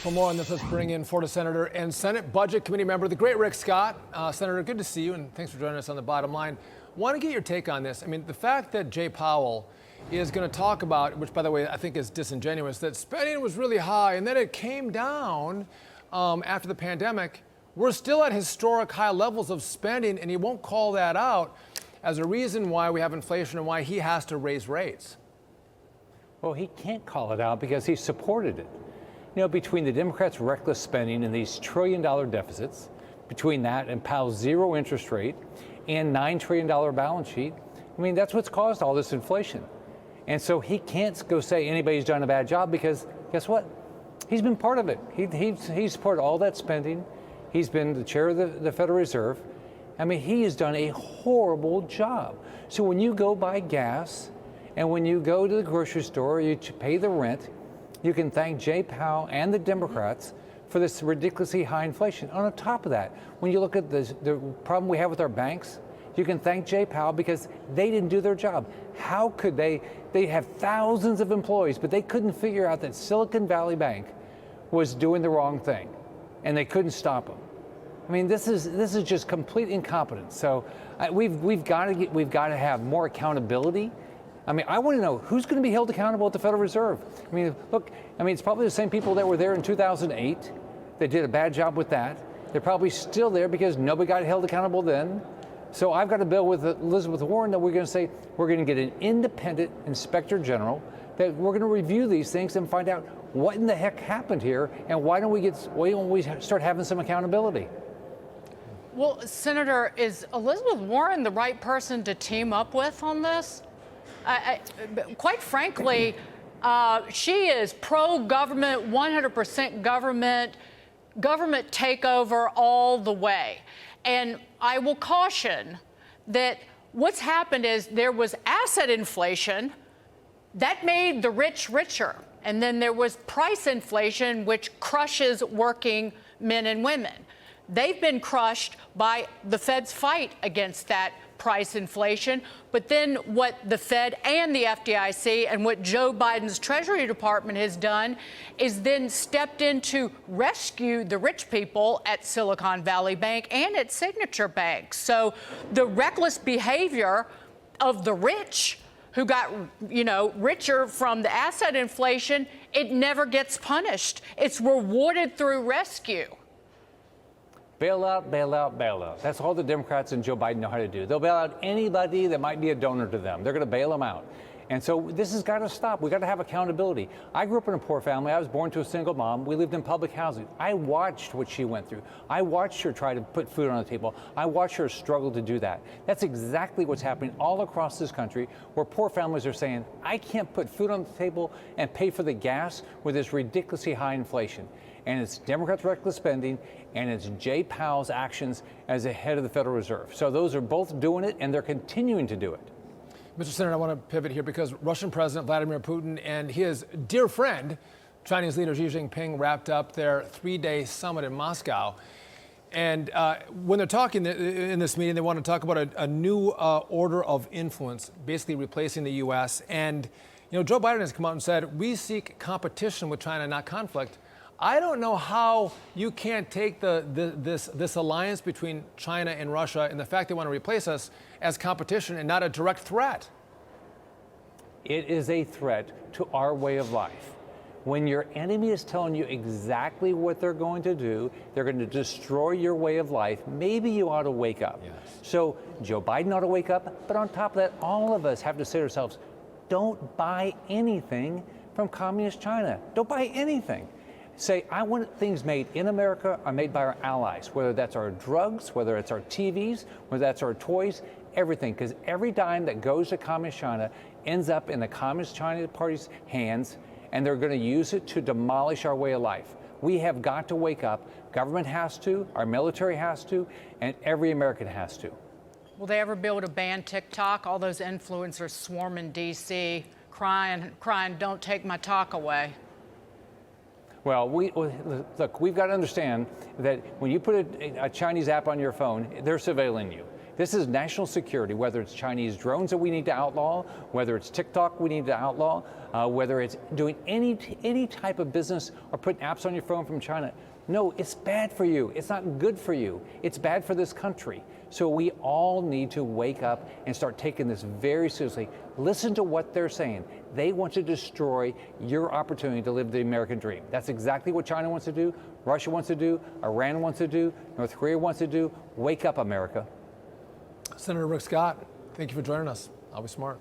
For more on this, let's bring in Florida Senator and Senate Budget Committee member, the great Rick Scott. Senator, good to see you, and thanks for joining us on The Bottom Line. Want to get your take on this. I mean, the fact that Jay Powell is going to talk about, which, by the way, I think is disingenuous, that spending was really high and then it came down after the pandemic. We're still at historic high levels of spending, and he won't call that out as a reason why we have inflation and why he has to raise rates. Well, he can't call it out because he supported it. You know, between the Democrats' reckless spending and these trillion-dollar deficits, between that and Powell's zero interest rate and $9 trillion balance sheet, I mean, that's what's caused all this inflation. And so he can't go say anybody's done a bad job because guess what? He's been part of it. He's supported all that spending. He's been the chair of the Federal Reserve. I mean, he has done a horrible job. So when you go buy gas and when you go to the grocery store, you pay the rent, you can thank Jay Powell and the Democrats for this ridiculously high inflation. On top of that, when you look at the problem we have with our banks, you can thank Jay Powell because they didn't do their job. How could they have thousands of employees, but they couldn't figure out that Silicon Valley Bank was doing the wrong thing, and they couldn't stop them. I mean, this is just complete incompetence. So we've got to have more accountability. I mean, I want to know who's going to be held accountable at the Federal Reserve. I mean, look, I mean, it's probably the same people that were there in 2008. They did a bad job with that. They're probably still there because nobody got held accountable then. So I've got a bill with Elizabeth Warren that we're going to say we're going to get an independent inspector general, that we're going to review these things and find out what in the heck happened here, and why don't we start having some accountability? Well, Senator, is Elizabeth Warren the right person to team up with on this? Quite frankly, she is pro-government, 100% government takeover all the way. And I will caution that what's happened is there was asset inflation that made the rich richer. And then there was price inflation, which crushes working men and women. They've been crushed by the Fed's fight against that price inflation. But then what the Fed and the FDIC and what Joe Biden's Treasury Department has done is then stepped in to rescue the rich people at Silicon Valley Bank and at Signature Bank. So the reckless behavior of the rich who got, richer from the asset inflation, it never gets punished. It's rewarded through rescue. Bail out, bail out, bail out. That's all the Democrats and Joe Biden know how to do. They'll bail out anybody that might be a donor to them. They're going to bail them out. And so this has got to stop. We've got to have accountability. I grew up in a poor family. I was born to a single mom. We lived in public housing. I watched what she went through. I watched her try to put food on the table. I watched her struggle to do that. That's exactly what's happening all across this country, where poor families are saying, I can't put food on the table and pay for the gas with this ridiculously high inflation. And it's Democrats' reckless spending, and it's Jay Powell's actions as the head of the Federal Reserve. So those are both doing it, and they're continuing to do it. Mr. Senator, I want to pivot here because Russian President Vladimir Putin and his dear friend, Chinese leader Xi Jinping, wrapped up their three-day summit in Moscow. And when they're talking in this meeting, they want to talk about a new order of influence, basically replacing the U.S. And, Joe Biden has come out and said, we seek competition with China, not conflict. I don't know how you can't take this alliance between China and Russia and the fact they want to replace us as competition and not a direct threat. It is a threat to our way of life. When your enemy is telling you exactly what they're going to do, they're going to destroy your way of life, maybe you ought to wake up. Yes. So Joe Biden ought to wake up, but on top of that, all of us have to say to ourselves, don't buy anything from communist China. Don't buy anything. Say, I want things made in America or made by our allies, whether that's our drugs, whether it's our TVs, whether that's our toys, everything. Because every dime that goes to communist China ends up in the communist China party's hands, and they're going to use it to demolish our way of life. We have got to wake up. Government has to, our military has to, and every American has to. Will they ever be able to ban TikTok? All those influencers swarm in D.C. crying, don't take my talk away. Well, look, we've got to understand that when you put a Chinese app on your phone, they're surveilling you. This is national security, whether it's Chinese drones that we need to outlaw, whether it's TikTok we need to outlaw, whether it's doing any type of business or putting apps on your phone from China. No, it's bad for you. It's not good for you. It's bad for this country. So we all need to wake up and start taking this very seriously. Listen to what they're saying. They want to destroy your opportunity to live the American dream. That's exactly what China wants to do, Russia wants to do, Iran wants to do, North Korea wants to do. Wake up, America. Senator Rick Scott, thank you for joining us. Always smart.